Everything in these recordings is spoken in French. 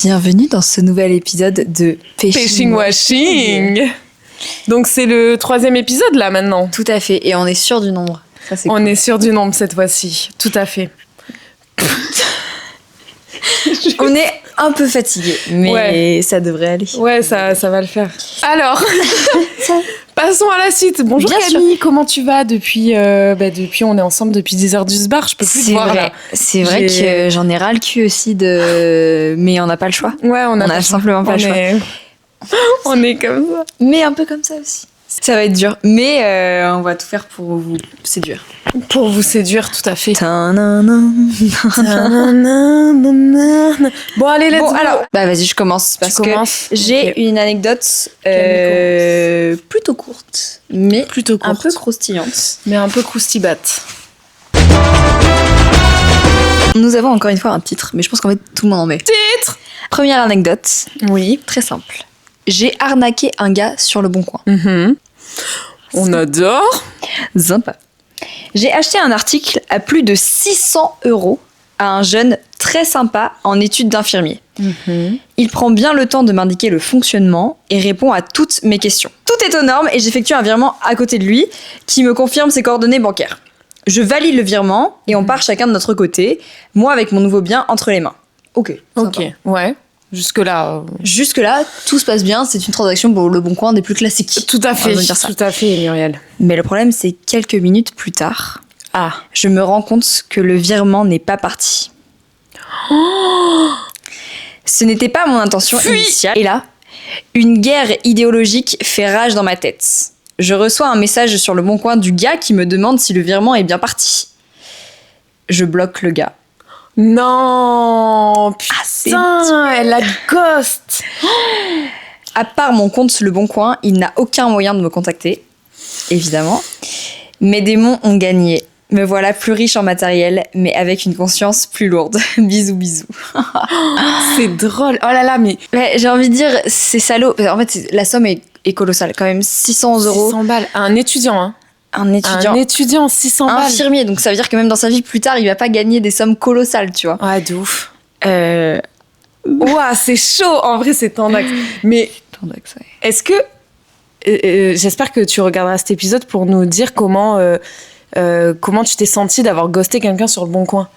Bienvenue dans ce nouvel épisode de Pêching Washing. Donc c'est le 3e épisode là maintenant. Tout à fait, et on est sûr du nombre. Ça, c'est On cool. est sûr du nombre cette fois-ci, tout à fait. On est un peu fatigué, mais Ouais. ça devrait aller. Ouais, ça va le faire. Alors, passons à la suite. Bonjour Bien Camille, comment tu vas depuis on est ensemble depuis 10 heures du sbar, je peux plus te C'est voir vrai, là. c'est vrai J'ai- que j'en ai ras le cul aussi mais on n'a pas le choix. Ouais, on a simplement pas le choix. On est comme ça. Mais un peu comme ça aussi. Ça va être dur, mais on va tout faire pour vous séduire. Pour vous séduire, tout à fait. Ta-na-na. Bon allez, let's Bon, go. alors, bah vas-y, je commence parce Tu que commences. j'ai Ok. une anecdote plutôt courte, mais Plutôt un courte. peu croustillante. Mais un peu croustibat. Nous avons encore une fois un titre, mais je pense qu'en fait tout le monde en met. Titre. Première anecdote, Oui. très simple. J'ai arnaqué un gars sur le bon coin. On adore. Sympa. J'ai acheté un article à plus de 600 € à un jeune très sympa en études d'infirmier. Il prend bien le temps de m'indiquer le fonctionnement et répond à toutes mes questions. Tout est aux normes et j'effectue un virement à côté de lui qui me confirme ses coordonnées bancaires. Je valide le virement et on part chacun de notre côté, moi avec mon nouveau bien entre les mains. Ok. Ok, sympa. ouais. Jusque-là. Jusque-là, tout se passe bien, c'est une transaction pour le bon coin des plus classiques. Tout à fait. On va dire ça. Tout à fait, Muriel. Mais le problème, c'est quelques minutes plus tard, Ah. je me rends compte que le virement n'est pas parti. Ce n'était pas mon intention Fuis. initiale. Et là, une guerre idéologique fait rage dans ma tête. Je reçois un message sur le bon coin du gars qui me demande si le virement est bien parti. Je bloque le gars. Non. c'est Putain, elle a ghost. À part mon compte Le Bon Coin, il n'a aucun moyen de me contacter, évidemment. Mes démons ont gagné. Me voilà plus riche en matériel, mais avec une conscience plus lourde. Bisous, bisous. C'est drôle. Oh là là, mais Ouais, j'ai envie de dire, c'est salaud. En fait, la somme est colossale. Quand même, 600 €. 600 balles. Un étudiant, hein. Un étudiant. Un étudiant, 600 balles. Infirmier. Donc ça veut dire que même dans sa vie plus tard, il va pas gagner des sommes colossales, tu vois. Ouais, de ouf. Euh... Ouah, c'est chaud. En vrai, c'est tendax. Mais est-ce que... j'espère que tu regarderas cet épisode pour nous dire comment tu t'es sentie d'avoir ghosté quelqu'un sur le bon coin.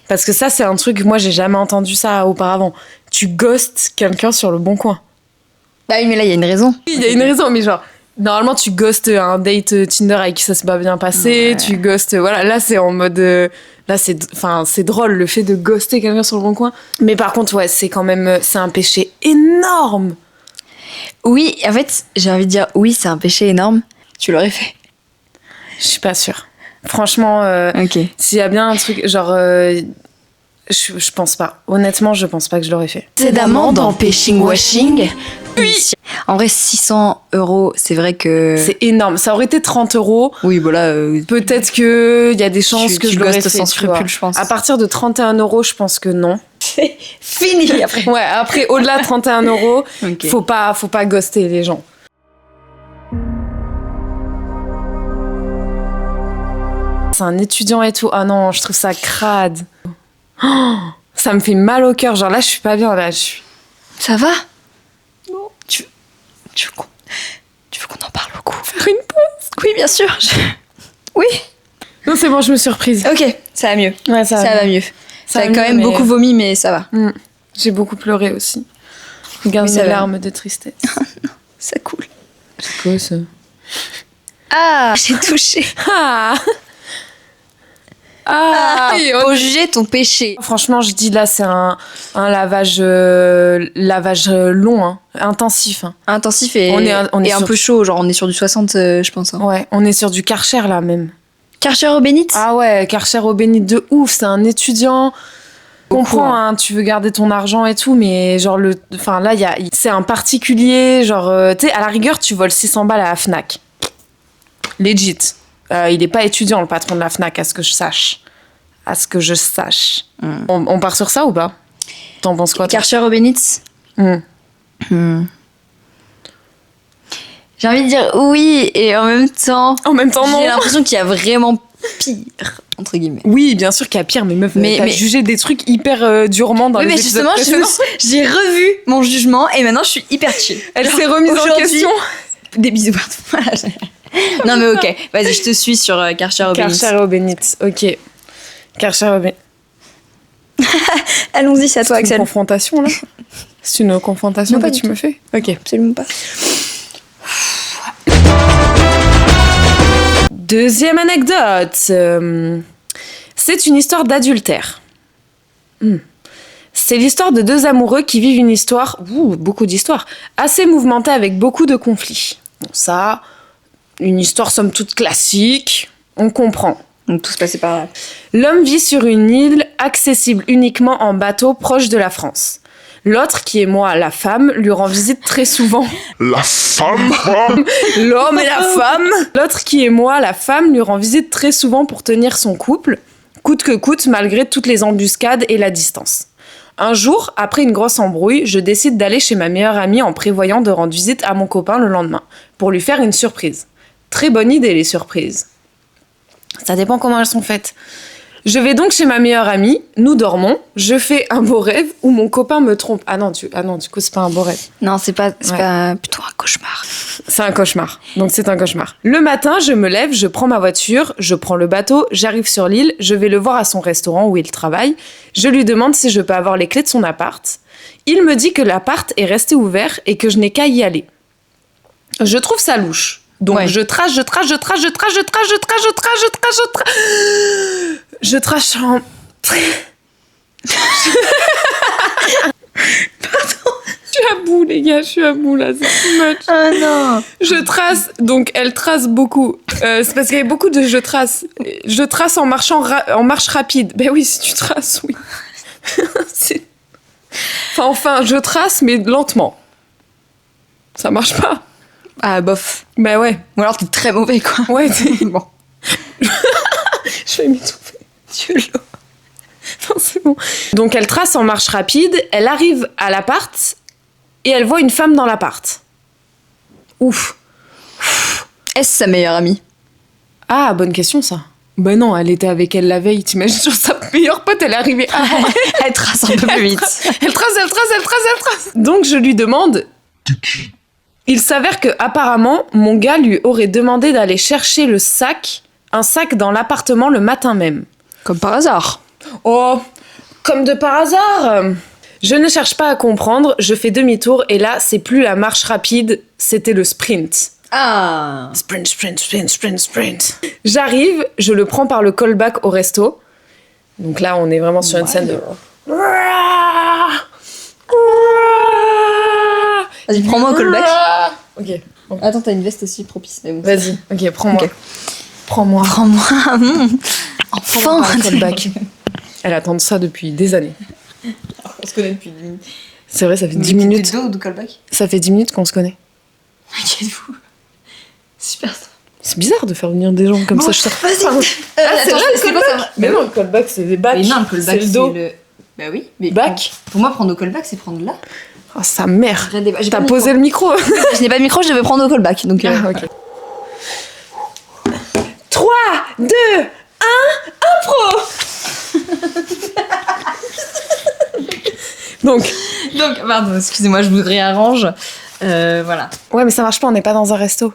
Parce que ça, c'est un truc, moi, j'ai jamais entendu ça auparavant. Tu ghostes quelqu'un sur le bon coin. Bah oui, mais là, il y a une raison. Il y a une raison, mais genre, normalement, tu ghostes un date Tinder avec qui ça s'est pas bien passé, Ouais. tu ghostes, voilà, là, c'est en mode... là, c'est drôle, le fait de ghoster quelqu'un sur le bon coin. Mais par contre, ouais, c'est quand même... C'est un péché énorme. Oui, en fait, j'ai envie de dire, oui, c'est un péché énorme. Tu l'aurais fait. Je suis pas sûre. Franchement, Ok. s'il y a bien un truc, genre... je pense pas. Honnêtement, je pense pas que je l'aurais fait. Précédemment dans Pêching Washing. Oui. En vrai, 600 €, c'est vrai que. C'est énorme. Ça aurait été 30 €. Oui, voilà. Peut-être qu'il y a des chances Tu- que tu je l'aurais ghostes fait. sans tu vois. scrupule, je pense. À partir de 31 €, je pense que non. C'est fini après. Ouais, après, au-delà de 31 €, Ok. faut pas ghoster les gens. C'est un étudiant et tout. Ah non, je trouve ça crade. Oh, ça me fait mal au cœur. Genre là, je suis pas bien. Là, je suis... Ça va? Non. Tu veux qu'on en parle beaucoup? Faire une pause. Oui, bien sûr. Oui. Non, c'est bon, je me suis reprise. Ok, ça va mieux. Ouais, Ça va mieux. Ça a va quand mieux, même mais- beaucoup vomi, mais ça va. J'ai beaucoup pleuré aussi. Regarde Oui, ça mes va. larmes de tristesse. Ça coule. C'est quoi ça? Ah, j'ai touché. Ah ah oui, Faut juger ton péché. franchement, je dis là, c'est un lavage long, hein, intensif. Hein. Intensif et, On est et un sur- peu chaud, genre on est sur du 60, je pense. Hein. Ouais, on est sur du Karcher là même. Karcher au Bénite. Ah ouais, Karcher au bénite de ouf, c'est un étudiant. Je comprends, hein, tu veux garder ton argent et tout, mais genre là, c'est un particulier, genre, tu sais, à la rigueur, tu voles 600 balles à la Fnac. Legit. Il est pas étudiant, le patron de la Fnac, à ce que je sache. On part sur ça ou pas? T'en penses quoi, toi? Karcher au Bénite. J'ai envie de dire oui, et en même temps, En même temps, non. j'ai l'impression qu'il y a vraiment pire. entre guillemets. Oui, bien sûr qu'il y a pire, mais meuf, t'as jugé des trucs hyper durement dans les épisodes précédents. J'ai revu mon jugement et maintenant je suis hyper chill. Elle s'est remise en question. Des bisous partout. Non mais ok, vas-y, je te suis sur Karcher au Benitz. Karcher au Benitz, ok. Karcher au Benitz. Allons-y, c'est à toi, Axel. C'est une confrontation, là. C'est une confrontation que tu me fais. Ok. Absolument pas. Deuxième anecdote. C'est une histoire d'adultère. C'est l'histoire de deux amoureux qui vivent une histoire, beaucoup d'histoires, assez mouvementée avec beaucoup de conflits. Bon, ça, une histoire somme toute classique, on comprend. Donc tout se passait par là. L'homme vit sur une île accessible uniquement en bateau proche de la France. L'autre, qui est moi, la femme, lui rend visite très souvent. La femme. L'homme et la femme. L'autre, qui est moi, la femme, lui rend visite très souvent pour tenir son couple, coûte que coûte, malgré toutes les embuscades et la distance. Un jour, après une grosse embrouille, je décide d'aller chez ma meilleure amie en prévoyant de rendre visite à mon copain le lendemain, pour lui faire une surprise. Très bonne idée, les surprises. Ça dépend comment elles sont faites. Je vais donc chez ma meilleure amie, nous dormons, je fais un beau rêve où mon copain me trompe. Ah non, du coup, c'est pas un beau rêve. Non, c'est pas plutôt un cauchemar. C'est un cauchemar. Donc c'est un cauchemar. Le matin, je me lève, je prends ma voiture, je prends le bateau, j'arrive sur l'île, je vais le voir à son restaurant où il travaille. Je lui demande si je peux avoir les clés de son appart. Il me dit que l'appart est resté ouvert et que je n'ai qu'à y aller. Je trouve ça louche. Donc je trace en... Pardon. Je suis à bout, les gars, je suis à bout, là, c'est too much. Oh non. Je trace, donc elle trace beaucoup. C'est parce qu'il y avait beaucoup de je trace. Je trace en marchant en marche rapide. Ben oui, si tu traces, oui. Enfin, je trace, mais lentement. Ça marche pas. Ah, bof. Ben ouais. Ou alors t'es très mauvais, quoi. Ouais, bon. Je vais m'étouffer. Dieu l'eau. Non, c'est bon. Donc elle trace en marche rapide, elle arrive à l'appart et elle voit une femme dans l'appart. Ouf. Est-ce sa meilleure amie? Ah, bonne question ça. Ben non, elle était avec elle la veille, t'imagines, sur sa meilleure pote, elle est arrivée avant. Elle trace un peu plus vite. Elle trace. Donc je lui demande... Il s'avère que apparemment, mon gars lui aurait demandé d'aller chercher un sac dans l'appartement le matin même. Comme par hasard. Oh, comme de par hasard. Je ne cherche pas à comprendre, je fais demi-tour et là, c'est plus la marche rapide, c'était le sprint. Ah. Sprint. J'arrive, je le prends par le callback au resto. Donc là, on est vraiment sur une scène de... Vas-y, prends-moi au callback. Ok. Attends, t'as une veste aussi propice. Mais bon, vas-y, ok, prends-moi. Okay. Prends-moi. Enfin, un callback. Elle attend ça depuis des années. On se connaît depuis 10 minutes. C'est vrai, ça fait 10 minutes. De callback. Ça fait 10 minutes qu'on se connaît. Inquiète-vous. Super ça. C'est bizarre de faire venir des gens comme ça. Vas-y. C'est vrai, le callback. Mais non, le callback, c'est des bacs. Mais non, le callback, c'est le dos. Bah oui. Mais bac. Pour moi, prendre au callback, c'est prendre là. Oh, sa mère. T'as posé le micro. Je n'ai pas de micro, je devais prendre au callback. Donc, ok. 3, 2, 1, impro. Donc, pardon, excusez-moi, je vous réarrange. Voilà. Ouais, mais ça marche pas, on n'est pas dans un resto.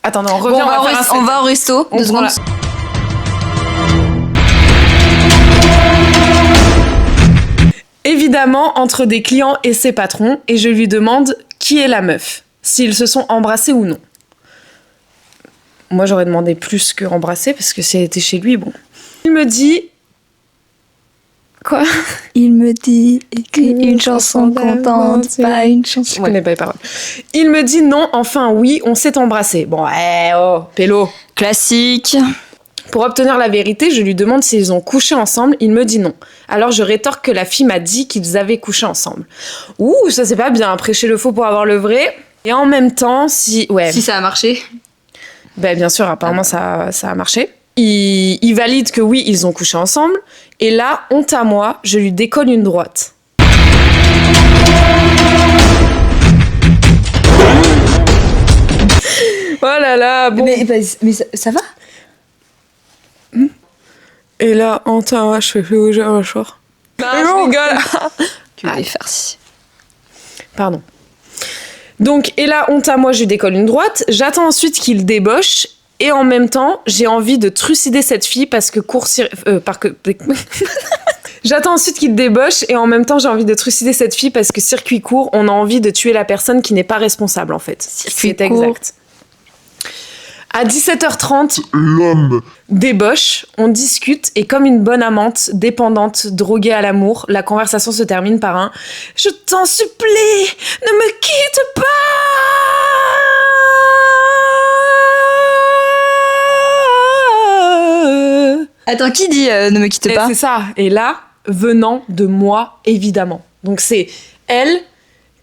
Attends, non, on revient, on va au resto. 2 secondes. Évidemment, entre des clients et ses patrons, et je lui demande qui est la meuf, s'ils se sont embrassés ou non. Moi, j'aurais demandé plus que embrasser, parce que si elle était chez lui, bon. Il me dit... Quoi? Il me dit écris une chanson contente, pas une chanson... Je connais pas les paroles. Il me dit non, enfin oui, on s'est embrassés. Bon, pélo. Classique. Pour obtenir la vérité, je lui demande s'ils ont couché ensemble, il me dit non. Alors je rétorque que la fille m'a dit qu'ils avaient couché ensemble. Ouh, ça c'est pas bien, prêcher le faux pour avoir le vrai. Et en même temps, si ça a marché. Ben bien sûr, apparemment ça a marché. Il valide que oui, ils ont couché ensemble. Et là, honte à moi, je lui décolle une droite. Oh là là, bon. Mais ça va? Et là, je fais plus un choix. Non, je rigole. Tu es farci. Pardon. Donc, et là, honte à moi, je lui décolle une droite. J'attends ensuite qu'il débauche. Et en même temps, j'ai envie de trucider cette fille parce que J'attends ensuite qu'il débauche. Et en même temps, j'ai envie de trucider cette fille parce que circuit court, on a envie de tuer la personne qui n'est pas responsable, en fait. C'est exact. À 17h30, L'homme débauche, on discute et comme une bonne amante, dépendante, droguée à l'amour, la conversation se termine par un « Je t'en supplie, ne me quitte pas !» Attends, qui dit ne me quitte Et pas? c'est ça. Et là, venant de moi, évidemment. Donc c'est elle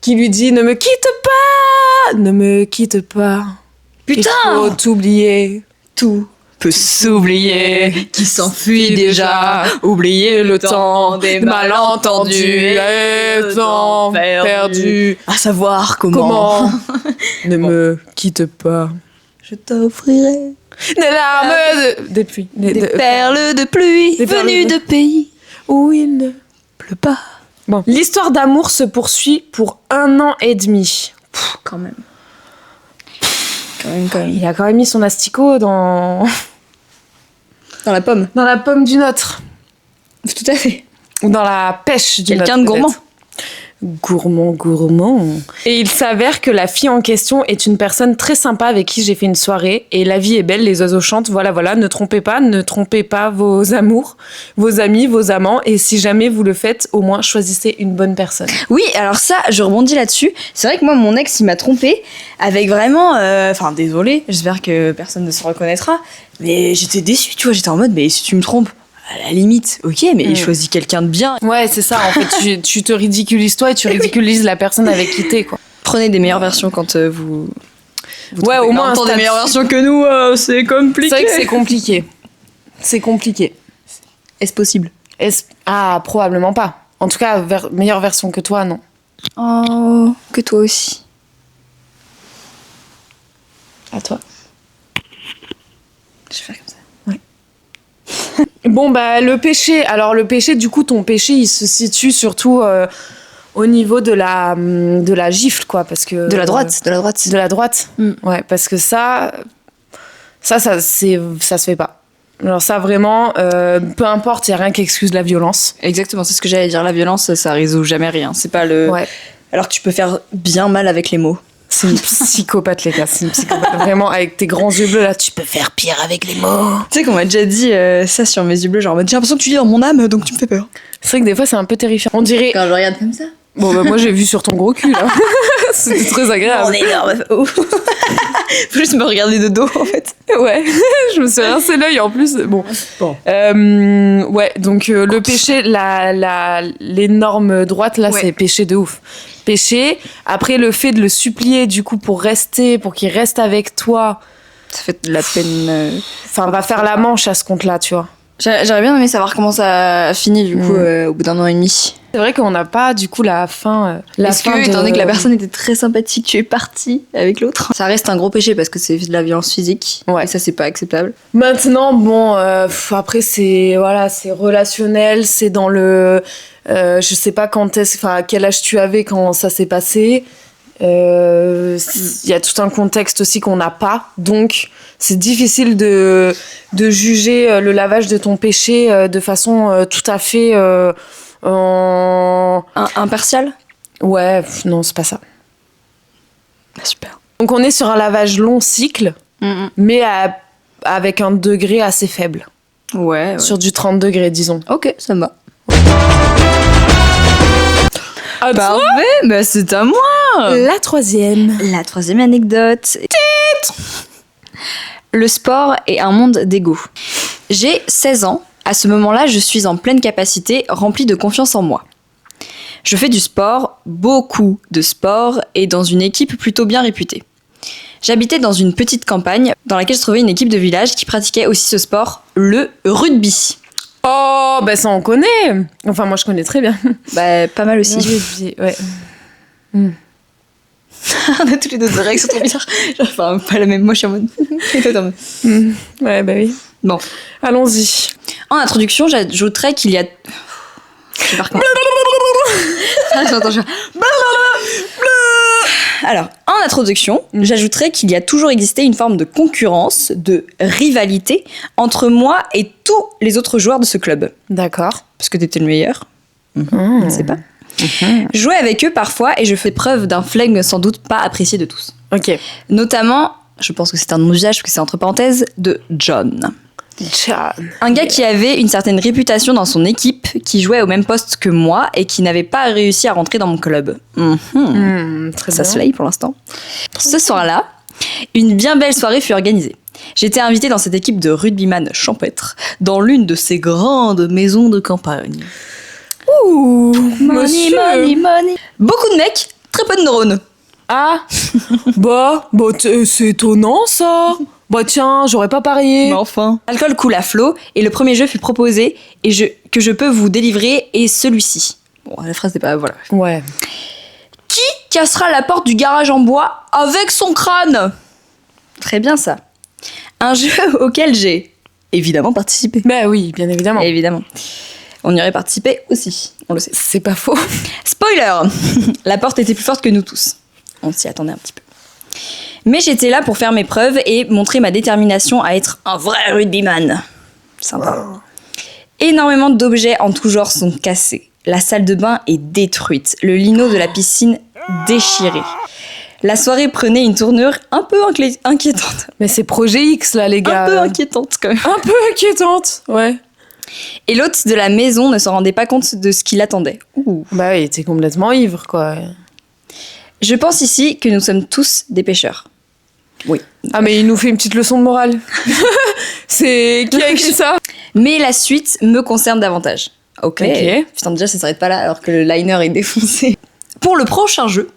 qui lui dit « Ne me quitte pas, ne me quitte pas. Putain! Il faut t'oublier. » Tout peut s'oublier, qui s'enfuit déjà, oublier le temps des malentendus et le temps perdu, à savoir comment. Ne me quitte pas. Je t'offrirai Des larmes des pluies. des perles de pluie Des perles venues de pays où il ne pleut pas. Bon. L'histoire d'amour se poursuit pour 1 an et demi. Quand même. Il a quand même mis son asticot dans Dans la pomme. la pomme d'une autre. Tout à fait. Ou dans la pêche d'une autre. Quelqu'un de gourmand. Gourmand. Et il s'avère que la fille en question est une personne très sympa avec qui j'ai fait une soirée. Et la vie est belle, les oiseaux chantent. Voilà. Ne trompez pas vos amours, vos amis, vos amants. Et si jamais vous le faites, au moins choisissez une bonne personne. Oui, alors ça, je rebondis là-dessus. C'est vrai que moi, mon ex, il m'a trompée avec vraiment... Enfin, désolée, j'espère que personne ne se reconnaîtra. Mais j'étais déçue, tu vois. J'étais en mode, mais si tu me trompes, à la limite, ok, mais choisis quelqu'un de bien. Ouais, c'est ça. En fait, tu te ridiculises toi et tu ridiculises la personne avec qui t'es, quoi. Prenez des meilleures versions quand vous Ouais, au moins un des statut. meilleures versions que nous, c'est compliqué. C'est vrai que c'est compliqué. C'est compliqué. Est-ce possible? Ah, probablement pas. En tout cas, meilleure version que toi, non. Oh, que toi aussi. À toi. Je vais faire comme ça. Bon, bah, le péché, du coup, ton péché, il se situe surtout au niveau de la gifle, quoi, parce que... De la droite. De la droite. Ouais, parce que ça se fait pas. Alors ça, vraiment, peu importe, il n'y a rien qui excuse la violence. Exactement, c'est ce que j'allais dire. La violence, ça résout jamais rien. C'est pas le... Ouais. Alors que tu peux faire bien mal avec les mots. C'est une psychopathe, les gars. C'est une psychopathe. Vraiment, avec tes grands yeux bleus, là, tu peux faire pire avec les mots. Tu sais qu'on m'a déjà dit ça sur mes yeux bleus, genre, j'ai l'impression que tu lis dans mon âme, donc tu me fais peur. C'est vrai que des fois, c'est un peu terrifiant. On dirait... Quand je regarde comme ça. Bon, bah, moi, j'ai vu sur ton gros cul, là. C'était très agréable. On est énorme. Faut juste me regarder de dos, en fait. Ouais, je me suis rincé l'œil, en plus. Bon. Ouais, donc, le péché, l'énorme droite, là, Ouais. c'est péché de ouf. Péché. Après, le fait de le supplier, du coup, pour qu'il reste avec toi... Ça fait de la peine. Enfin, va faire la manche à ce compte-là, tu vois. J'aurais bien aimé savoir comment ça finit, du coup, au bout d'1 an et demi. C'est vrai qu'on n'a pas, du coup, la fin... Est-ce que, étant donné que la personne était très sympathique, tu es partie avec l'autre? Ça reste un gros péché parce que c'est de la violence physique. Ouais. Et ça, c'est pas acceptable. Maintenant, bon, après, c'est relationnel, c'est dans le... je sais pas à quel âge tu avais quand ça s'est passé. Il y a tout un contexte aussi qu'on n'a pas. Donc, c'est difficile de juger le lavage de ton péché de façon tout à fait... Impartial? Ouais, non, c'est pas ça. Bah, super. Donc, on est sur un lavage long cycle, mais avec un degré assez faible. Ouais. Sur du 30 degrés, disons. Ok, ça me va. Ah, Parfait, bah c'est à moi. La troisième. La troisième anecdote. Le sport est un monde d'ego. J'ai 16 ans. À ce moment-là, je suis en pleine capacité, remplie de confiance en moi. Je fais du sport, beaucoup de sport, et dans une équipe plutôt bien réputée. J'habitais dans une petite campagne dans laquelle je trouvais une équipe de village qui pratiquait aussi ce sport, le rugby. Oh, bah ça on connaît. Enfin, moi je connais très bien. Bah, pas mal aussi. Rugby, ouais. On a tous les deux des réactions trop bizarres. Enfin, pas la même. Moi, je suis en mode. Et toi, t'es en mode. Ouais, bah oui. Bon. Allons-y. En introduction, j'ajouterais qu'il y a... Je vais pas recommencer. Alors, en introduction, j'ajouterais qu'il y a toujours existé une forme de concurrence, de rivalité entre moi et tous les autres joueurs de ce club. D'accord. Parce que t'étais le meilleur. Je ne sais pas. Je jouais avec eux parfois et je fais preuve d'un flegme sans doute pas apprécié de tous. Ok. Notamment, je pense que c'est un nom d'usage parce que c'est entre parenthèses, de John. Un gars qui avait une certaine réputation dans son équipe, qui jouait au même poste que moi et qui n'avait pas réussi à rentrer dans mon club. Très Ça bien. se laye pour l'instant. Ce soir-là, une bien belle soirée fut organisée. J'étais invitée dans cette équipe de rugbyman champêtre, dans l'une de ces grandes maisons de campagne. Ouh, Money, money, money. Beaucoup de mecs, très peu de neurones. Ah, bah, c'est étonnant ça. Bah tiens, j'aurais pas parié. Mais enfin. L'alcool coule à flot et le premier jeu fut proposé que je peux vous délivrer est celui-ci. Bon, la phrase n'est pas... Voilà. Ouais. Qui cassera la porte du garage en bois avec son crâne? Très bien ça. Un jeu auquel j'ai évidemment participé. Bah oui, bien évidemment. Évidemment. On y aurait participé aussi, on le sait. C'est pas faux. Spoiler! La porte était plus forte que nous tous. On s'y attendait un petit peu. Mais j'étais là pour faire mes preuves et montrer ma détermination à être un vrai rugbyman. Sympa. Énormément d'objets en tout genre sont cassés. La salle de bain est détruite. Le lino de la piscine déchiré. La soirée prenait une tournure un peu inquiétante. Mais c'est Projet X là, les gars. Un peu inquiétante quand même. Un peu inquiétante, ouais. Et l'hôte de la maison ne se rendait pas compte de ce qui l'attendait. Ouh. Bah oui, t'es complètement ivre, quoi. Je pense ici que nous sommes tous des pêcheurs. Oui. Ah, mais il nous fait une petite leçon de morale. C'est... Qui a écrit ça? Mais la suite me concerne davantage. Ok. Putain, déjà, ça s'arrête pas là alors que le liner est défoncé. Pour le prochain jeu,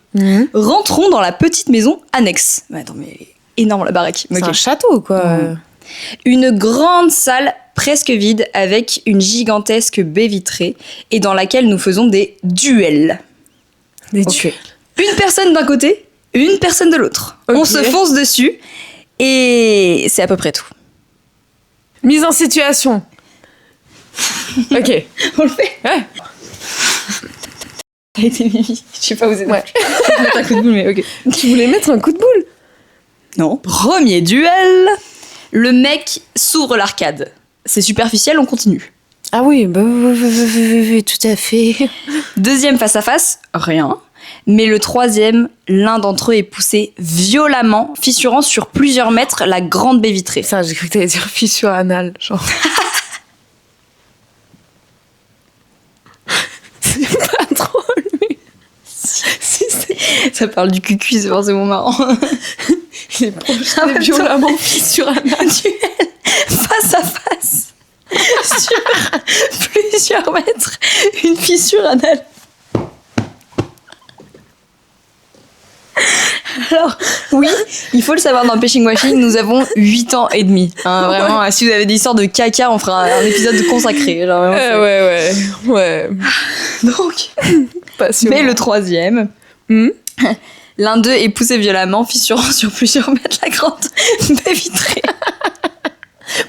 rentrons dans la petite maison annexe. Mais attends, mais énorme la baraque. C'est Ok. un château, quoi. Une grande salle presque vide avec une gigantesque baie vitrée et dans laquelle nous faisons des duels. Des Ok. duels. Une personne d'un côté, une personne de l'autre. Ok. On se fonce dessus et c'est à peu près tout. Mise en situation. Ok. On le fait. Ouais. Ça a été Mimi. Je sais pas où c'est. Ouais. Je vais mettre un coup de boule, mais ok. Tu voulais mettre un coup de boule? Non. Premier duel. Le mec s'ouvre l'arcade. C'est superficiel, on continue. Ah oui, bah, oui, tout à fait. Deuxième face à face, rien. Mais le troisième, l'un d'entre eux est poussé violemment, fissurant sur plusieurs mètres la grande baie vitrée. Ça, j'ai cru que t'allais dire fissure anale, genre. C'est pas drôle, mais... Si, Ça parle du cucu, c'est forcément marrant. il est projeté violemment fissure anale. Duel face à face sur plusieurs mètres, une fissure anale. Alors, oui, il faut le savoir, dans Pêching Washing, nous avons 8 ans et demi. Hein, vraiment, si vous avez des histoires de caca, on fera un épisode consacré. Genre, vraiment, ouais. Donc, Passionnant. mais le troisième, l'un d'eux est poussé violemment, fissurant sur plusieurs mètres la grande baie vitrée.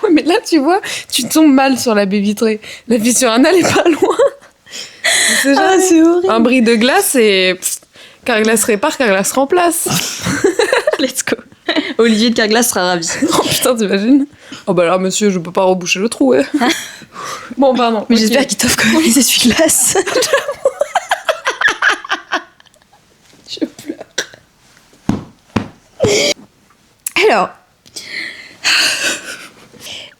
Ouais, mais là, tu vois, tu tombes mal sur la baie vitrée. La fissure anale est pas loin. C'est horrible. un bris de glace et... Carglass répare, Carglass remplace. Let's go. Olivier de Carglass sera ravi. Oh putain, t'imagines? Oh bah là, monsieur, je peux pas reboucher le trou, ouais. Bon, pardon. Mais ok. j'espère qu'il t'offre quand même les essuie-glaces. Je pleure. Alors.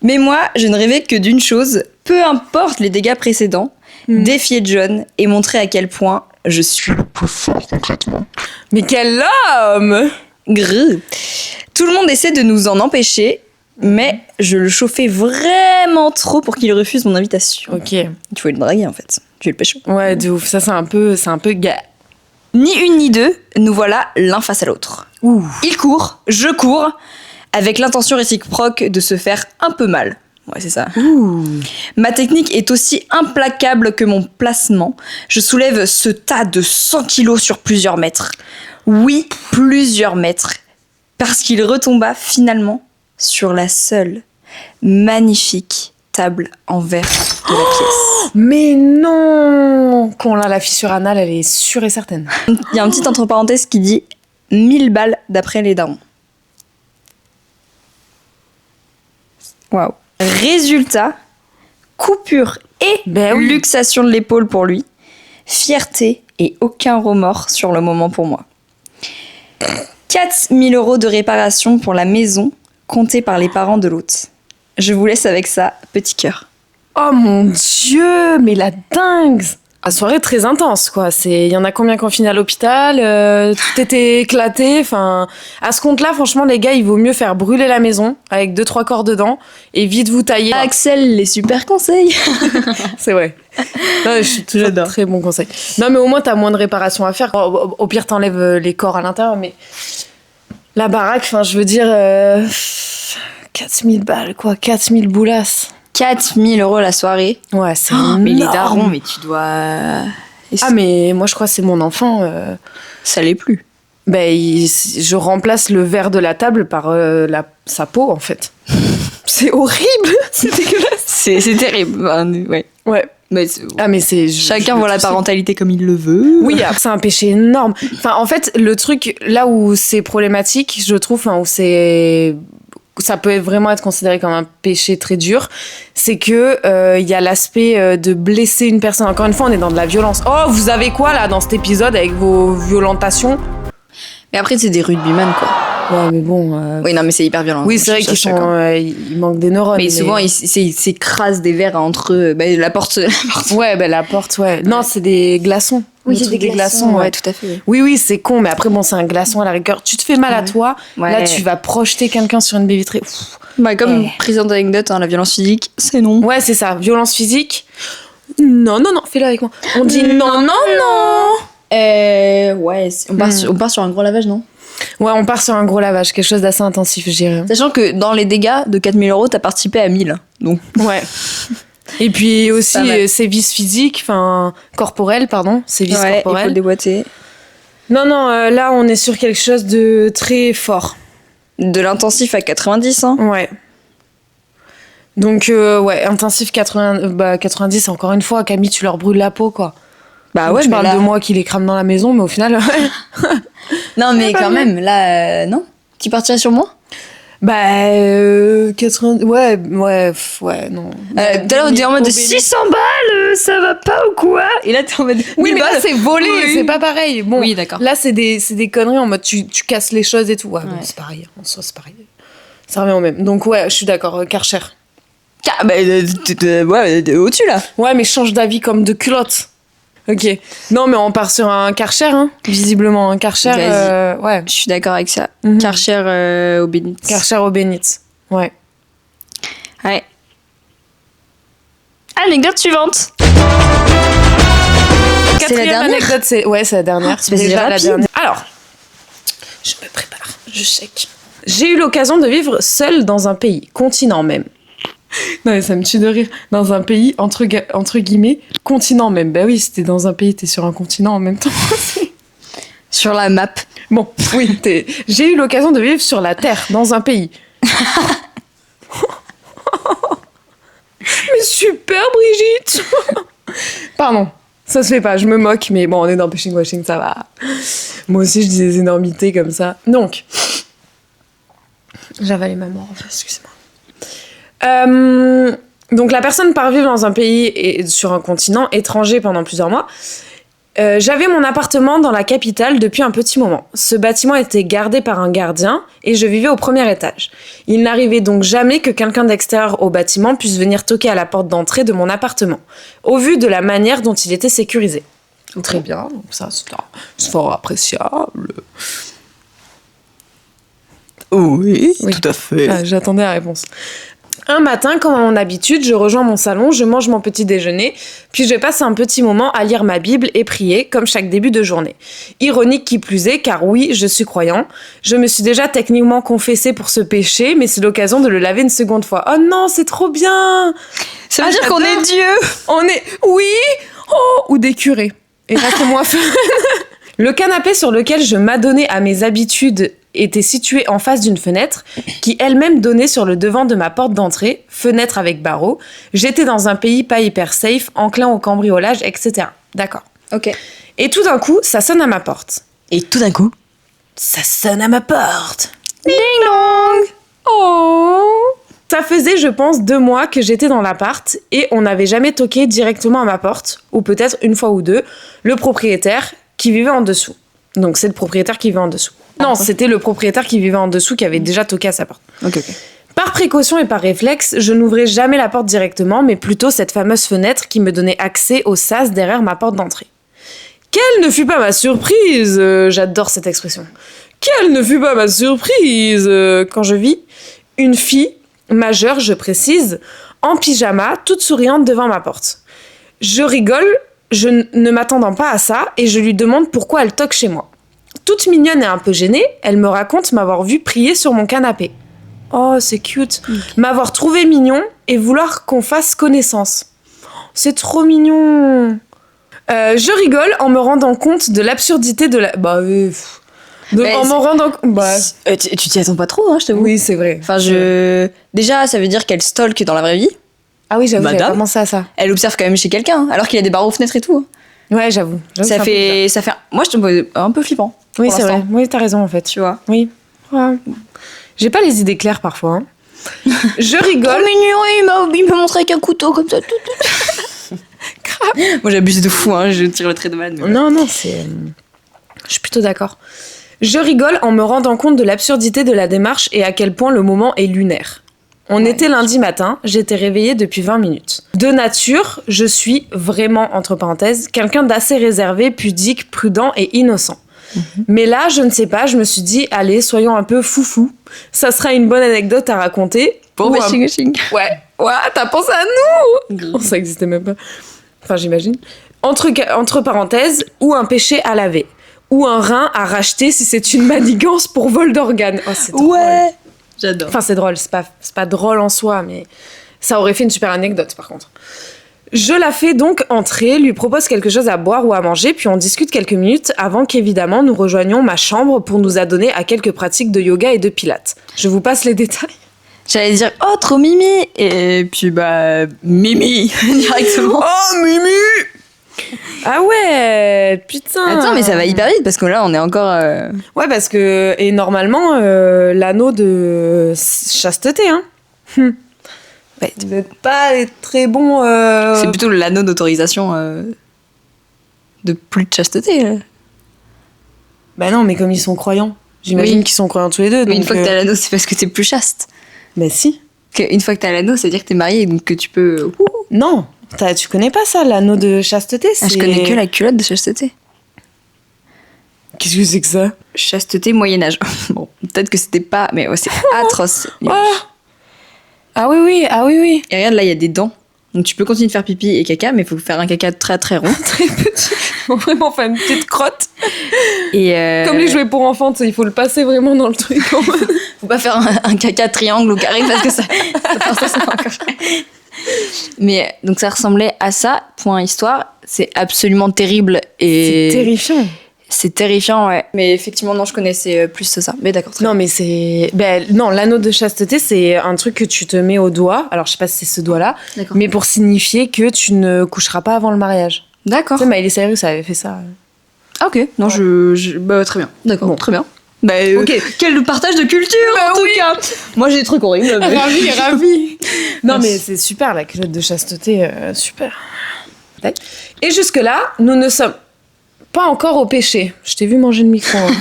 Mais moi, je ne rêvais que d'une chose, peu importe les dégâts précédents, défier John et montrer à quel point je suis le plus fort concrètement. Mais quel homme! Grrr. Tout le monde essaie de nous en empêcher, mais je le chauffais vraiment trop pour qu'il refuse mon invitation. Ok. Tu voulais le draguer en fait. Tu veux le pécho. Ouais, de ouf. Ça, c'est un peu gay. Ni une ni deux, nous voilà l'un face à l'autre. Ouh. Il court, je cours, avec l'intention réciproque de se faire un peu mal. Ouais, c'est ça. Ouh. Ma technique est aussi implacable que mon placement. Je soulève ce tas de 100 kilos sur plusieurs mètres. Oui, plusieurs mètres. Parce qu'il retomba finalement sur la seule, magnifique table en verre de la pièce. Mais non! Qu'on a la fissure anale, elle est sûre et certaine. Il y a un petit entre parenthèses qui dit 1000 balles d'après les darons. Waouh. Résultat, coupure et luxation de l'épaule pour lui, fierté et aucun remords sur le moment pour moi. 4 000 € de réparation pour la maison, comptée par les parents de l'hôte. Je vous laisse avec ça, petit cœur. Oh mon Dieu, mais la dingue! La soirée très intense, quoi. Il y en a combien qui ont fini à l'hôpital, tout était éclaté. Enfin, à ce compte-là, franchement, les gars, il vaut mieux faire brûler la maison avec 2-3 corps dedans et vite vous tailler. Axel, les super conseils. C'est vrai. Non, je suis toujours très bon conseil. Non, mais au moins, t'as moins de réparations à faire. Au pire, t'enlèves les corps à l'intérieur, mais la baraque, enfin, je veux dire, 4000 balles, quoi. 4000 boulasses. 4 000 € la soirée. Ouais, c'est mais les darons, mais tu dois... Ah, mais moi, je crois que c'est mon enfant. Ça l'est plus. Ben, je remplace le verre de la table par sa peau, en fait. C'est horrible. C'est dégueulasse. C'est terrible. Ouais. Ouais. Mais chacun voit la parentalité comme il le veut. Oui, c'est un péché énorme. Enfin, en fait, le truc, là où c'est problématique, je trouve, où ça peut vraiment être considéré comme un péché très dur, c'est que il y a l'aspect de blesser une personne. Encore une fois, on est dans de la violence. Oh, vous avez quoi là dans cet épisode avec vos violentations? Mais après, c'est des rugbyman, quoi. Ouais, mais bon. Oui, non, mais c'est hyper violent. Oui, c'est vrai qu'ils ils manquent des neurones. Mais souvent, ils s'écrasent des verres entre eux. La porte. Ouais, la porte, ouais. Non, c'est des glaçons. Oui, c'est des glaçons, ouais, tout à fait. Oui, c'est con, mais après, bon, c'est un glaçon à la rigueur. Tu te fais mal à toi, là, tu vas projeter quelqu'un sur une baie vitrée. Comme présente anecdote, la violence physique, c'est non. Ouais, c'est ça. Violence physique. Non, fais-le avec moi. On dit non. Ouais, on part sur un gros lavage, non? Ouais, on part sur un gros lavage, quelque chose d'assez intensif, je dirais. Sachant que dans les dégâts de 4 000 €, t'as participé à 1000. Donc. Ouais. Et puis aussi, sévices physiques, corporels, pardon. Sévices corporels. Épaule déboîtée. Non, là, on est sur quelque chose de très fort. De l'intensif à 90, hein. Ouais. Donc, intensif 90, encore une fois, Camille, tu leur brûles la peau, quoi. Bah donc, ouais, tu parles de moi qui les crame dans la maison, mais au final... Non, mais quand même, là, non. Tu partirais sur moi? 80... Ouais, non. Tout à l'heure, on dit en mode 600 balles, ça va pas ou quoi? Et là, t'es en mode... Oui, mais là, c'est volé, c'est pas pareil. Bon, oui, d'accord. Là, c'est des conneries en mode tu casses les choses et tout. Ouais, bon, c'est pareil. En soi, c'est pareil. Ça revient au même. Donc, ouais, je suis d'accord. Karcher. Au-dessus, là. Ouais, mais change d'avis comme de culotte. Ok. Non, mais on part sur un Karcher, hein. Visiblement, un Karcher. Ouais. Je suis d'accord avec ça. Karcher au Bénitz. Karcher au Bénitz. Ouais. Ouais. Anecdote suivante. Quatrième anecdote, c'est la dernière. C'est déjà la dernière. Alors, je me prépare, je check. J'ai eu l'occasion de vivre seule dans un pays, continent même. Non mais ça me tue de rire. Dans un pays, entre guillemets, continent même. Bah oui, si t'es dans un pays, t'es sur un continent en même temps. Sur la map. Bon, oui, j'ai eu l'occasion de vivre sur la Terre, dans un pays. Mais super, Brigitte. Pardon, ça se fait pas, je me moque, mais bon, on est dans Pushing Washing, ça va. Moi aussi, je dis des énormités comme ça. Donc, j'avalais ma mort, excusez-moi. Donc la personne part vivre dans un pays et sur un continent étranger pendant plusieurs mois. J'avais mon appartement dans la capitale depuis un petit moment. Ce bâtiment était gardé par un gardien et je vivais au premier étage. Il n'arrivait donc jamais que quelqu'un d'extérieur au bâtiment puisse venir toquer à la porte d'entrée de mon appartement, au vu de la manière dont il était sécurisé. Très bien, donc ça c'est fort appréciable. Oui, tout à fait. Ah, j'attendais la réponse. Un matin, comme à mon habitude, je rejoins mon salon, je mange mon petit déjeuner, puis je passe un petit moment à lire ma Bible et prier, comme chaque début de journée. Ironique qui plus est, car oui, je suis croyant. Je me suis déjà techniquement confessée pour ce péché, mais c'est l'occasion de le laver une seconde fois. Oh non, c'est trop bien! Ça veut dire qu'on est Dieu! On est... Oui! Oh! Ou des curés. Et là, c'est moins fun. Le canapé sur lequel je m'adonnais à mes habitudes était située en face d'une fenêtre qui elle-même donnait sur le devant de ma porte d'entrée, fenêtre avec barreaux. J'étais dans un pays pas hyper safe, enclin au cambriolage, etc. D'accord. Ok. Et tout d'un coup, ça sonne à ma porte. Et tout d'un coup, Ça sonne à ma porte. ding dong. Oh. Ça faisait, je pense, 2 mois que j'étais dans l'appart et on n'avait jamais toqué directement à ma porte, ou peut-être une fois ou deux, le propriétaire qui vivait en dessous. Donc c'est le propriétaire qui vivait en dessous. Non, c'était le propriétaire qui vivait en dessous qui avait déjà toqué à sa porte. Ok. Par précaution et par réflexe, je n'ouvrais jamais la porte directement, mais plutôt cette fameuse fenêtre qui me donnait accès au sas derrière ma porte d'entrée. Quelle ne fut pas ma surprise, j'adore cette expression. Quelle ne fut pas ma surprise quand je vis une fille majeure, je précise, en pyjama, toute souriante devant ma porte. Je rigole, je ne m'attendant pas à ça, et je lui demande pourquoi elle toque chez moi. Toute mignonne et un peu gênée, elle me raconte m'avoir vu prier sur mon canapé. Oh, c'est cute. M'avoir trouvé mignon et vouloir qu'on fasse connaissance. C'est trop mignon. Je rigole en me rendant compte de l'absurdité de la... en me rendant compte... Tu t'y attends pas trop, hein, je t'avoue. Oui, c'est vrai. Enfin, Déjà, ça veut dire qu'elle stalk dans la vraie vie. Ah oui, j'avoue, j'avais Madame. pas pensé à ça. Elle observe quand même chez quelqu'un, alors qu'il y a des barreaux aux fenêtres et tout. Ouais, j'avoue. Ça fait... Moi, je trouve un peu flippant. Oui, pour c'est vrai. l'instant. Oui, t'as raison, en fait. Tu vois. Oui. Ouais. J'ai pas les idées claires, parfois. Hein. Je rigole. Trop mignon, il m'a montré avec un couteau comme ça. Moi, j'abuse de fou, hein, je tire le trait de malade. Mais... Non, c'est... Je suis plutôt d'accord. Je rigole en me rendant compte de l'absurdité de la démarche et à quel point le moment est lunaire. On était lundi matin, j'étais réveillée depuis 20 minutes. De nature, je suis vraiment, entre parenthèses, quelqu'un d'assez réservé, pudique, prudent et innocent. Mais là, je ne sais pas, je me suis dit, allez, soyons un peu foufou. Ça sera une bonne anecdote à raconter. Bon, Ouais, t'as pensé à nous. Oh, ça existait même pas. Enfin, j'imagine. Entre parenthèses, ou un péché à laver. Ou un rein à racheter si c'est une manigance pour vol d'organes. Oh, c'est drôle. Ouais. J'adore. Enfin, c'est drôle, c'est pas drôle en soi, mais ça aurait fait une super anecdote, par contre. Je la fais donc entrer, lui propose quelque chose à boire ou à manger, puis on discute quelques minutes avant qu'évidemment nous rejoignions ma chambre pour nous adonner à quelques pratiques de yoga et de pilates. Je vous passe les détails. J'allais dire, oh, trop Mimi. Et puis, Mimi, directement. Oh, Mimi! Ah ouais, putain. Attends, mais ça va hyper vite parce que là, on est encore. Ouais, parce que. Et normalement, l'anneau de chasteté, hein. Ouais, tu n'êtes pas très bon. C'est plutôt l'anneau d'autorisation de plus de chasteté. Là. Bah non, mais comme ils sont croyants. J'imagine Oui. qu'ils sont croyants tous les deux. Mais une donc, fois que t'as l'anneau, c'est parce que t'es plus chaste. Bah si. Une fois que t'as l'anneau, ça veut dire que t'es mariée, donc que tu peux. Non, tu connais pas ça, l'anneau de chasteté, c'est... Ah, je connais que la culotte de chasteté. Qu'est-ce que c'est que ça? Chasteté Moyen-Âge. Bon, peut-être que c'était pas. Mais ouais, c'est atroce. Ah oui. Et regarde, là, il y a des dents. Donc tu peux continuer de faire pipi et caca, mais il faut faire un caca très très rond. Très petit. Faut vraiment faire une petite crotte. Et Comme les jouets pour enfants, tu sais, il faut le passer vraiment dans le truc. Faut pas faire un caca triangle ou carré parce que ça encore. Mais donc ça ressemblait à ça, point histoire. C'est absolument terrible et. C'est terrifiant. C'est terrifiant, ouais. Mais effectivement, non, je connaissais plus ça. Mais d'accord. Non, mais c'est... non, l'anneau de chasteté, c'est un truc que tu te mets au doigt. Alors, je sais pas si c'est ce doigt-là. D'accord. Mais pour signifier que tu ne coucheras pas avant le mariage. D'accord. Tu sais, Miley Cyrus avait fait ça. Ah, ok. Non, très bien. D'accord, Bon. Très bien. Ok. Quel partage de culture, en tout cas. Moi, j'ai des trucs horribles. mais- Ravi. Non, Merci. mais c'est super, la culotte de chasteté, super. Et jusque-là, nous ne sommes pas encore au péché. Je t'ai vu manger le micro. Hein.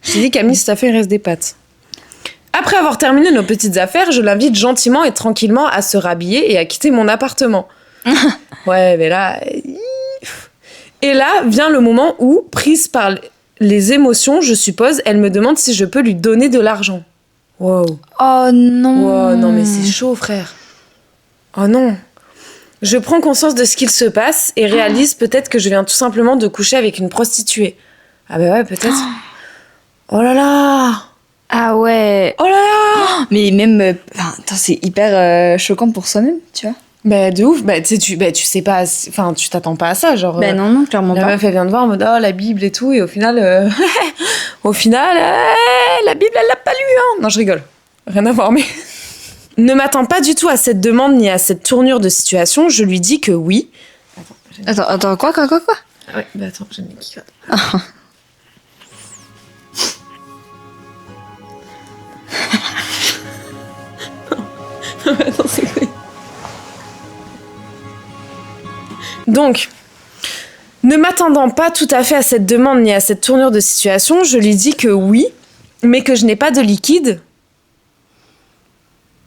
Je t'ai dit, Camille, si t'as fait, il reste des pâtes. Après avoir terminé nos petites affaires, je l'invite gentiment et tranquillement à se rhabiller et à quitter mon appartement. Ouais, mais là... Et là vient le moment où, prise par les émotions, je suppose, elle me demande si je peux lui donner de l'argent. Wow. Oh non. Wow, non mais c'est chaud, frère. Oh non. Je prends conscience de ce qu'il se passe et réalise peut-être que je viens tout simplement de coucher avec une prostituée. Ah bah ouais, peut-être. Oh là là. Ah ouais. Oh là là. Mais même, attends, c'est hyper choquant pour soi-même, tu vois. Bah de ouf. Bah tu sais pas. Enfin, tu t'attends pas à ça, genre. Non, clairement La pas. meuf, elle vient de voir en mode oh la Bible et tout, et au final, la Bible, elle l'a pas lu, hein. Non, je rigole. Rien à voir, mais... Ne m'attends pas du tout à cette demande ni à cette tournure de situation. Je lui dis que oui. Attends, quoi Ah ouais, bah attends, j'ai mis qui gratte. Attends, c'est quoi? Donc, ne m'attendant pas tout à fait à cette demande ni à cette tournure de situation, je lui dis que oui, mais que je n'ai pas de liquide.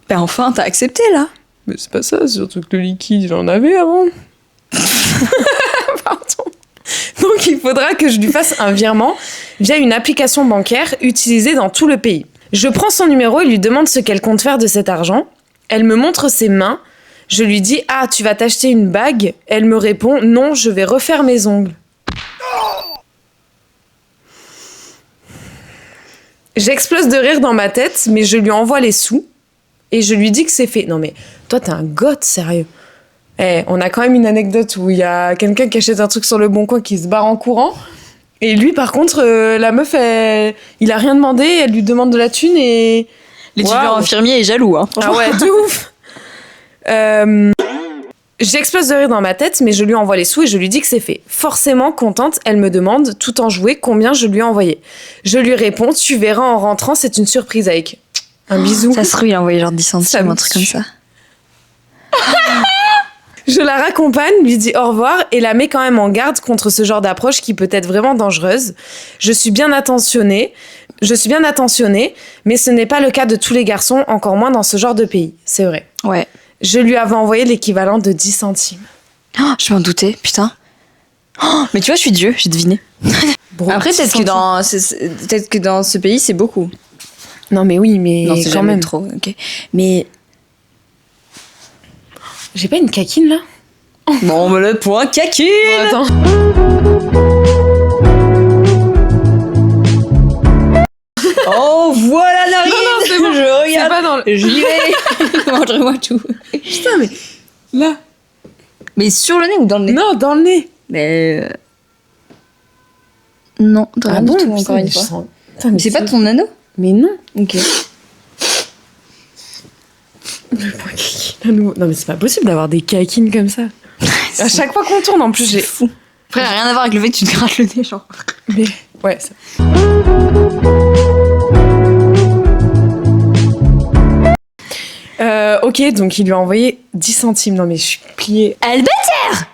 Ben enfin, t'as accepté, là. Mais c'est pas ça, surtout que le liquide, j'en avais avant. Pardon. Donc, il faudra que je lui fasse un virement via une application bancaire utilisée dans tout le pays. Je prends son numéro et lui demande ce qu'elle compte faire de cet argent. Elle me montre ses mains. Je lui dis « Ah, tu vas t'acheter une bague ?» Elle me répond « Non, je vais refaire mes ongles. » J'explose de rire dans ma tête, mais je lui envoie les sous et je lui dis que c'est fait. Non mais, toi t'es un goth, sérieux. On a quand même une anecdote où il y a quelqu'un qui achète un truc sur le Bon Coin qui se barre en courant. Et lui, par contre, la meuf, il a rien demandé, elle lui demande de la thune et... L'étudiant infirmier est jaloux, hein. Ah ouais, de ouf. J'explose de rire dans ma tête, mais je lui envoie les sous et je lui dis que c'est fait. Forcément contente, elle me demande, tout enjouée, combien je lui ai envoyé. Je lui réponds, tu verras en rentrant, c'est une surprise avec un bisou. Ça se trouve, il a envoyé genre 10 centimes ou un truc comme ça. Je la raccompagne, lui dis au revoir et la mets quand même en garde contre ce genre d'approche qui peut être vraiment dangereuse. Je suis bien attentionnée, mais ce n'est pas le cas de tous les garçons, encore moins dans ce genre de pays. C'est vrai. Ouais. Je lui avais envoyé l'équivalent de 10 centimes. Oh, je m'en doutais, putain. Oh, mais tu vois, je suis Dieu, j'ai deviné. Bon, après, peut-être que dans ce pays, c'est beaucoup. Non, mais oui, mais non, c'est quand même trop. Ok. Mais j'ai pas une caquine là? Bon, on me le point caquine. Bon, attends. Oh, voilà Narine. Non, c'est bon. Je regarde. C'est pas dans le... J'y vais. Montre-moi tout. Putain, mais là. Mais sur le nez ou dans le nez? Non, dans le nez. Mais non, dans rien du tout, encore une fois. Putain, mais c'est pas ton anneau? Mais non. Ok. Non, mais c'est pas possible d'avoir des caquines comme ça. À chaque fois qu'on tourne, en plus, j'ai... fou. Après, rien à voir avec le fait que tu te grattes le nez, genre. Mais, ouais, ça... ok, donc il lui a envoyé 10 centimes. Non, mais je suis pliée. Albert!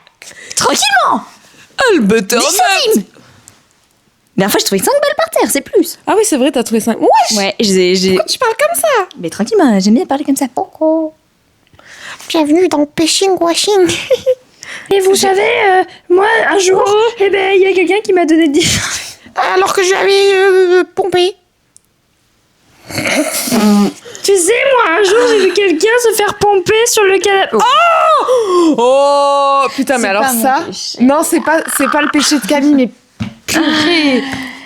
Tranquillement! Albert! 10 centimes! La dernière fois, j'ai trouvé 5 balles par terre, c'est plus. Ah oui, c'est vrai, t'as trouvé 5. Ouais, j'ai... Pourquoi tu parles comme ça? Mais tranquillement, j'aime bien parler comme ça. Coucou. Bienvenue dans Pêching Washing. Et vous savez, moi, un jour, il y a quelqu'un qui m'a donné 10. Alors que j'avais pompé. Tu sais, moi, un jour, j'ai vu quelqu'un se faire pomper sur le canapé. Oh putain, mais alors ça... Non, c'est pas le péché de Camille, mais... Purée.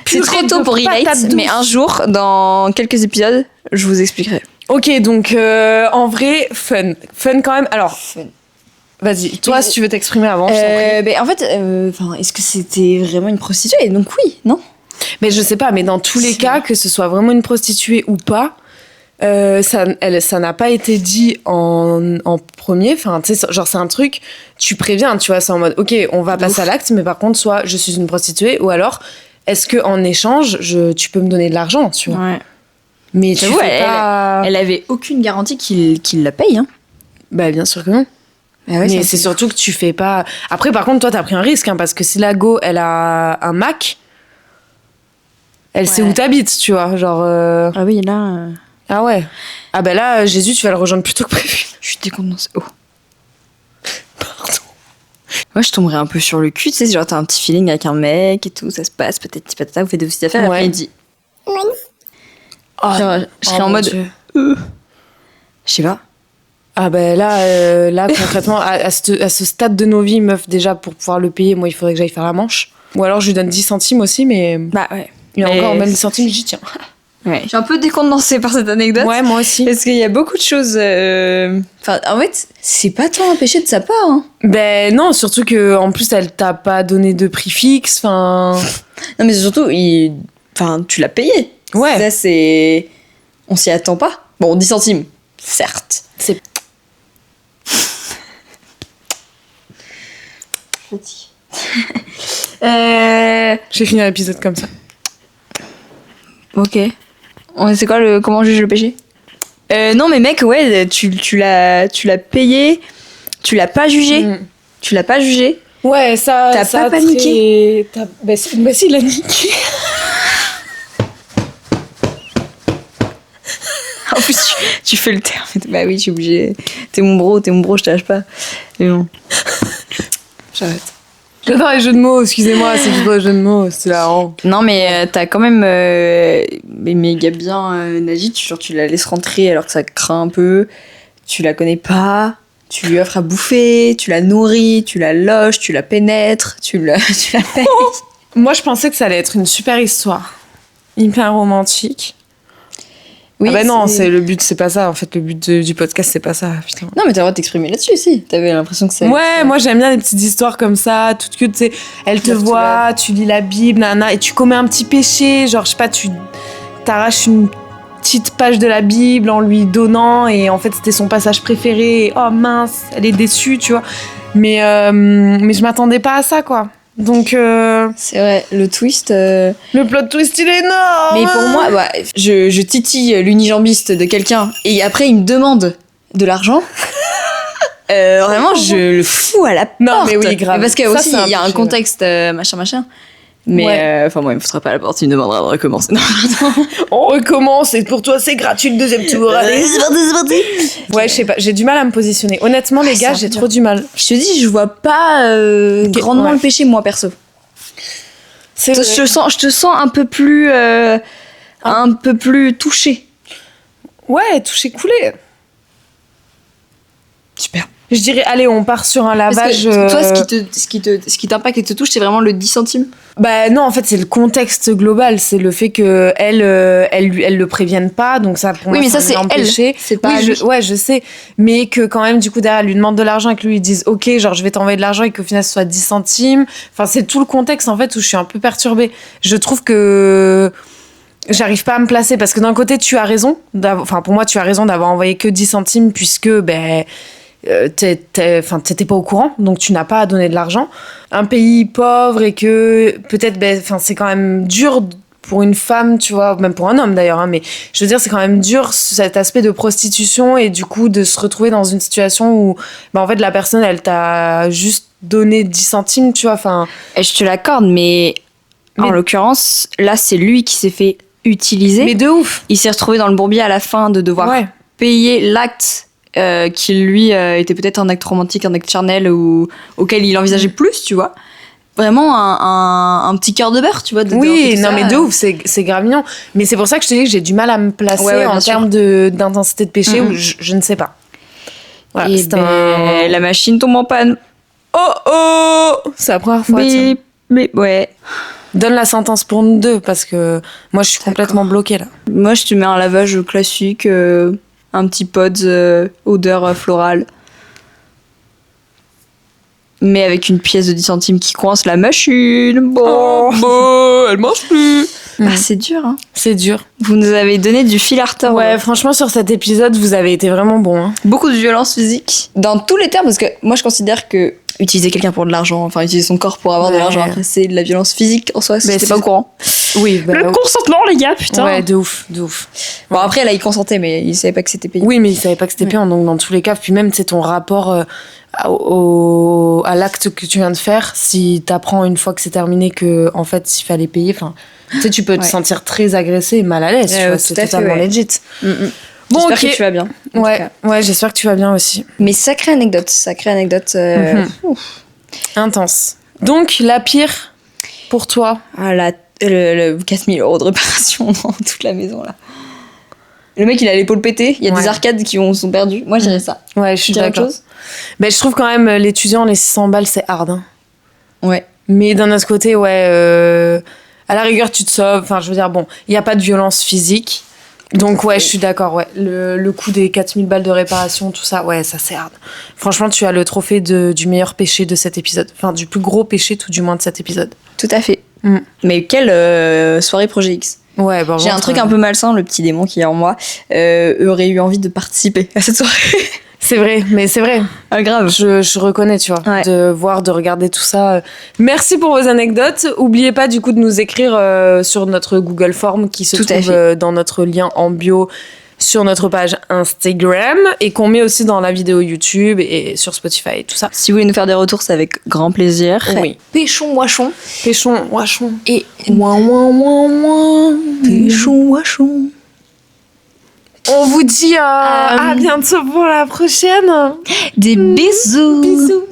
C'est trop tôt pour relate, mais un jour, dans quelques épisodes, je vous expliquerai. Ok, donc en vrai, fun quand même. Alors, vas-y, toi, si tu veux t'exprimer avant. Je t'en prie. En fait, est-ce que c'était vraiment une prostituée? Donc oui, non? Mais je sais pas, mais dans tous les cas, que ce soit vraiment une prostituée ou pas, ça n'a pas été dit en premier. Enfin, tu sais, genre c'est un truc, tu préviens, tu vois, c'est en mode, ok, on va passer à l'acte, mais par contre, soit je suis une prostituée, ou alors, est-ce que en échange, tu peux me donner de l'argent, tu vois? Ouais. Mais tu fais pas... Elle avait aucune garantie qu'il la paye, hein. Bah bien sûr que non. Ah ouais, mais c'est surtout que tu fais pas... Après, par contre, toi, t'as pris un risque, hein, parce que si la go, elle a un Mac, elle sait où t'habites, tu vois, genre... Ah oui, là... Ah ouais. Ah bah là, Jésus, tu vas le rejoindre plus tôt que prévu. Je suis décontenancée. Oh. Pardon. Moi, je tomberais un peu sur le cul, tu sais, genre t'as un petit feeling avec un mec et tout, ça se passe, peut-être petit patata, vous faites des petites affaires, et après il dit... Oh, genre, je serais en mode... Je sais pas. Ah bah là concrètement, à ce stade de nos vies, meuf, déjà, pour pouvoir le payer, moi, il faudrait que j'aille faire la manche. Ou alors, je lui donne 10 centimes aussi, mais... Bah ouais. Et encore, même 10 centimes, j'y tiens. Ouais. Je suis un peu décontenancée par cette anecdote. Ouais, moi aussi. Parce qu'il y a beaucoup de choses... Enfin, en fait, c'est pas tant un péché de sa part, hein. Ben non, surtout que en plus, elle t'a pas donné de prix fixe, enfin... Non, mais surtout, enfin, tu l'as payé. Ouais. Ça, c'est... On s'y attend pas. Bon, 10 centimes, certes. C'est... J'ai fini l'épisode comme ça. Ok. Ouais, c'est quoi comment on juge le péché? Non, mais mec, ouais, tu l'as payé, tu l'as pas jugé. Tu l'as pas jugé. Ouais, ça... T'as ça pas paniqué. Bah si, il a niqué. En plus, tu fais le terme. Bah oui, je suis obligée. T'es mon bro, je te lâche pas. Mais bon. J'arrête. J'adore les jeux de mots, excusez-moi, c'est juste les jeux de mots, c'est la honte. Non, mais t'as quand même méga bien Najid. Tu la laisses rentrer alors que ça craint un peu. Tu la connais pas. Tu lui offres à bouffer. Tu la nourris. Tu la loges. Tu la pénètres. Tu la payes. Moi, je pensais que ça allait être une super histoire. Hyper romantique. Oui, ah bah non, c'est le but, c'est pas ça. En fait, le but du podcast, c'est pas ça. Putain. Non, mais t'as le droit de t'exprimer là-dessus aussi. T'avais l'impression que ça... Ouais, moi j'aime bien les petites histoires comme ça, toutes que tu sais, elle te voit, tu lis la Bible, nana, et tu commets un petit péché, genre je sais pas, tu t'arraches une petite page de la Bible en lui donnant, et en fait c'était son passage préféré, et oh mince, elle est déçue, tu vois. Mais je m'attendais pas à ça, quoi. Donc c'est vrai, le twist... Le plot twist, il est énorme. Mais pour moi, je titille l'unijambiste de quelqu'un et après il me demande de l'argent. Vraiment, je le fous à la porte. Non, mais oui, grave. Parce que Ça, aussi, c'est il y a un péché, contexte, machin. Mais ouais. enfin, moi, il me foutra pas à la porte, il me demandera de recommencer. Non, on recommence et pour toi, c'est gratuit le deuxième tour. Allez, c'est parti. Ouais, je sais pas, j'ai du mal à me positionner. Honnêtement, les gars, j'ai trop du mal. Je te dis, je vois pas grandement le péché, moi, perso. Je te sens un peu plus touché. Ouais, touché, coulé. Super. Je dirais, allez, on part sur un lavage. Toi, ce qui t'impacte et te touche, c'est vraiment le 10 centimes. Bah non, en fait, c'est le contexte global. C'est le fait que elle le prévienne pas. Donc ça, pour moi, mais ça, c'est c'est elle. péché. C'est pas oui, je sais. Mais que quand même, du coup, derrière, elle lui demande de l'argent et que lui, il dise, OK, genre, je vais t'envoyer de l'argent et qu'au final, ce soit 10 centimes. Enfin, c'est tout le contexte, en fait, où je suis un peu perturbée. Je trouve que j'arrive pas à me placer parce que d'un côté, tu as raison. Enfin, pour moi, tu as raison d'avoir envoyé que 10 centimes puisque, t'étais pas au courant, donc tu n'as pas à donner de l'argent. Un pays pauvre et que peut-être, c'est quand même dur pour une femme, tu vois, même pour un homme d'ailleurs, hein, mais je veux dire, c'est quand même dur cet aspect de prostitution et du coup de se retrouver dans une situation où, en fait, la personne, elle t'a juste donné 10 centimes, tu vois, enfin. Et je te l'accorde, mais en l'occurrence, là, c'est lui qui s'est fait utiliser. Mais de ouf. Il s'est retrouvé dans le bourbier à la fin de devoir payer l'acte qui lui était peut-être un acte romantique, un acte charnel auquel il envisageait plus, tu vois. Vraiment un petit cœur de beurre, tu vois. Oui, non, mais de ouf, c'est grave mignon. Mais c'est pour ça que je te dis que j'ai du mal à me placer en termes d'intensité de péché, où je ne sais pas. Voilà, et la machine tombe en panne. Oh, c'est la première fois. Mais ouais. Donne la sentence pour nous deux, parce que moi, je suis complètement bloquée, là. Moi, je te mets un lavage classique... un petit Pods odeur florale. Mais avec une pièce de 10 centimes qui coince la machine. Elle marche plus. C'est dur, hein. C'est dur. Vous nous avez donné du fil à retordre. Ouais, franchement, sur cet épisode, vous avez été vraiment bons. Hein. Beaucoup de violence physique. Dans tous les termes, parce que moi, je considère que utiliser quelqu'un pour de l'argent, enfin, utiliser son corps pour avoir de l'argent, après, c'est de la violence physique en soi, si t'es pas au courant. Oui, le consentement, les gars, putain. Ouais, de ouf. Bon, après, là, il consentait, mais il savait pas que c'était payant. Oui, mais il savait pas que c'était payant, donc dans tous les cas, puis même, c'est ton rapport à l'acte que tu viens de faire, si t'apprends une fois que c'est terminé que, en fait, s'il fallait payer, enfin, tu sais, tu peux te sentir très agressé et mal à l'aise, tu vois, c'est totalement legit. Bon, j'espère que tu vas bien. Ouais, j'espère que tu vas bien aussi. Mais sacrée anecdote. Intense. Donc, la pire pour toi? Le 4 000 € de réparation dans toute la maison, là. Le mec, il a l'épaule pétée. Il y a des arcades qui sont perdues. Moi, je dirais ça. Ouais, je suis d'accord. Je trouve quand même l'étudiant, les 600 balles, c'est hard. Hein. Ouais. Mais d'un autre côté, à la rigueur, tu te sauves. Enfin, je veux dire, bon, il n'y a pas de violence physique. Donc, ouais, je suis d'accord, ouais. Le coût des 4000 balles de réparation, tout ça, ouais, ça, c'est hard. Franchement, tu as le trophée du meilleur péché de cet épisode. Enfin, du plus gros péché, tout du moins, de cet épisode. Tout à fait. Mais quelle soirée Projet X. Ouais, bon, J'ai un truc un peu malsain, le petit démon qui est en moi, aurait eu envie de participer à cette soirée. C'est vrai, mais c'est vrai. Ah, grave. Je reconnais, tu vois, Ouais. de regarder tout ça. Merci pour vos anecdotes. Oubliez pas du coup de nous écrire sur notre Google Form qui se Tout à trouve fait. dans notre lien en bio sur notre page Instagram et qu'on met aussi dans la vidéo YouTube et sur Spotify et tout ça. Si vous voulez nous faire des retours, c'est avec grand plaisir. Oui. Péchon, wachon. Péchon, wachon. Et Ouin, ouin, ouin, ouin. péchon, wachon. On vous dit à bientôt pour la prochaine. Des bisous. Bisous.